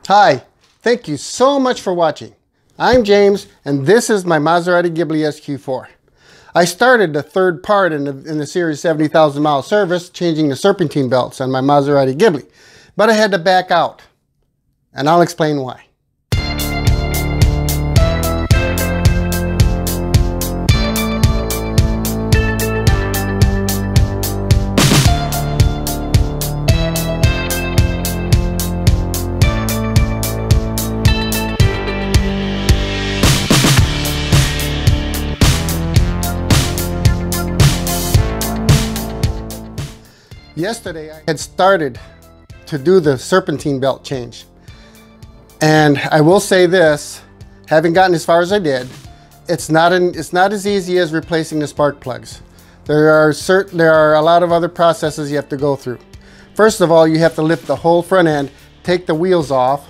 Hi, thank you so much for watching. I'm James and this is my Maserati Ghibli SQ4. I started the third part in the series 70,000 mile service, changing the serpentine belts on my Maserati Ghibli, but I had to back out, and I'll explain why. Yesterday I had started to do the serpentine belt change, and I will say this, having gotten as far as I did, it's not as easy as replacing the spark plugs. There are a lot of other processes you have to go through. First of all, you have to lift the whole front end, take the wheels off,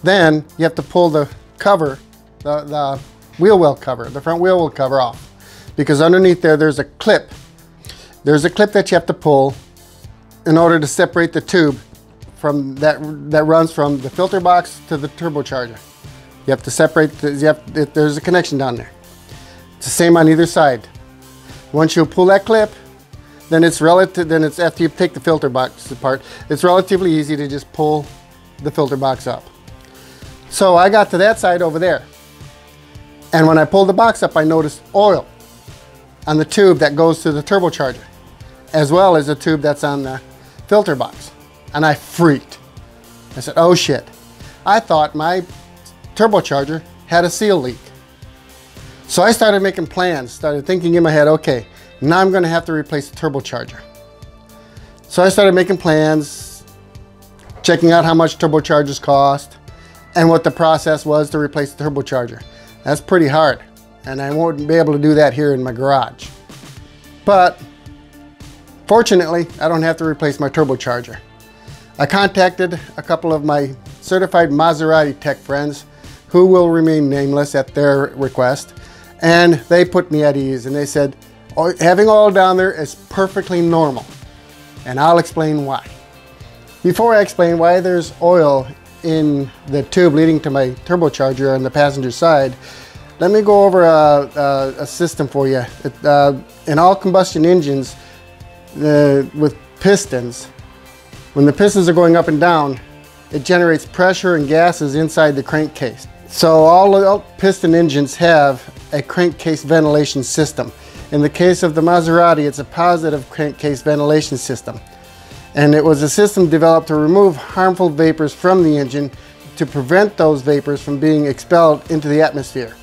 then you have to pull the cover, the wheel well cover, the front wheel well cover off, because underneath there's a clip. There's a clip that you have to pull in order to separate the tube from that runs from the filter box to the turbocharger. You have to separate, there's a connection down there. It's the same on either side. Once you pull that clip, then it's after you take the filter box apart, it's relatively easy to just pull the filter box up. So I got to that side over there, and when I pulled the box up, I noticed oil on the tube that goes to the turbocharger, as well as the tube that's on the filter box, and I freaked. I said, oh shit. I thought my turbocharger had a seal leak. So I started making plans, started thinking in my head, okay, now I'm gonna have to replace the turbocharger. So I started making plans, checking out how much turbochargers cost and what the process was to replace the turbocharger. That's pretty hard, and I won't be able to do that here in my garage. But fortunately, I don't have to replace my turbocharger. I contacted a couple of my certified Maserati tech friends who will remain nameless at their request, and they put me at ease, and they said, oh, having oil down there is perfectly normal, and I'll explain why. Before I explain why there's oil in the tube leading to my turbocharger on the passenger side, let me go over a system for you. In all combustion engines, with pistons, when the pistons are going up and down, it generates pressure and gases inside the crankcase. So all piston engines have a crankcase ventilation system. In the case of the Maserati, it's a positive crankcase ventilation system. And it was a system developed to remove harmful vapors from the engine to prevent those vapors from being expelled into the atmosphere.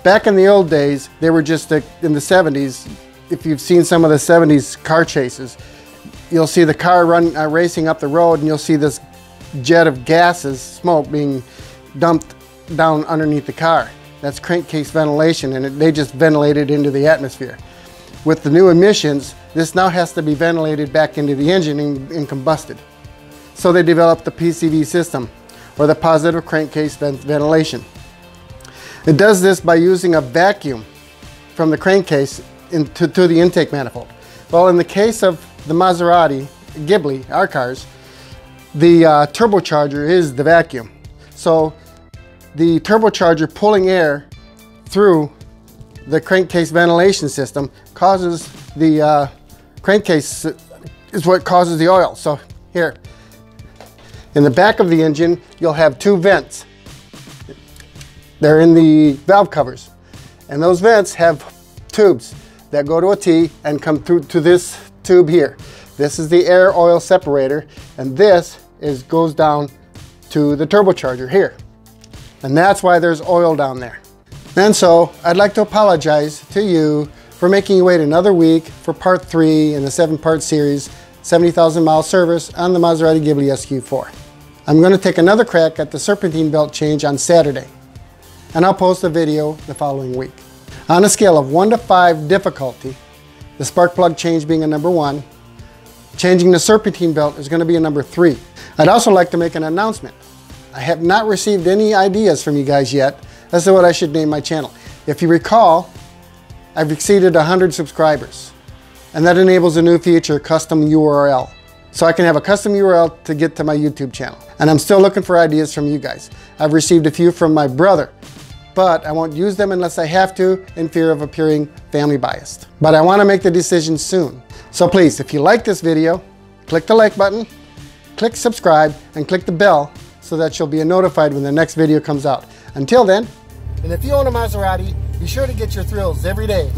Back in the old days, they were just in the 70s. If you've seen some of the 70s car chases, you'll see the car racing up the road, and you'll see this jet of gases, smoke, being dumped down underneath the car. That's crankcase ventilation, and they just ventilate it into the atmosphere. With the new emissions, this now has to be ventilated back into the engine and combusted. So they developed the PCV system, or the positive crankcase ventilation. It does this by using a vacuum from the crankcase to the intake manifold. Well, in the case of the Maserati Ghibli, our cars, the turbocharger is the vacuum. So the turbocharger pulling air through the crankcase ventilation system causes the crankcase is what causes the oil. So here, in the back of the engine, you'll have two vents. They're in the valve covers, and those vents have tubes that go to a T and come through to this tube here. This is the air oil separator, and this goes down to the turbocharger here. And that's why there's oil down there. And so I'd like to apologize to you for making you wait another week for part 3 in the 7-part series, 70,000 mile service on the Maserati Ghibli SQ4. I'm going to take another crack at the serpentine belt change on Saturday, and I'll post a video the following week. On a scale of 1 to 5 difficulty, the spark plug change being a number 1, changing the serpentine belt is going to be a number 3. I'd also like to make an announcement. I have not received any ideas from you guys yet as to what I should name my channel. If you recall, I've exceeded 100 subscribers, and that enables a new feature, custom URL. so I can have a custom URL to get to my YouTube channel. And I'm still looking for ideas from you guys. I've received a few from my brother, but I won't use them unless I have to in fear of appearing family biased. But I want to make the decision soon. So please, if you like this video, click the like button, click subscribe, and click the bell so that you'll be notified when the next video comes out. Until then, and if you own a Maserati, be sure to get your thrills every day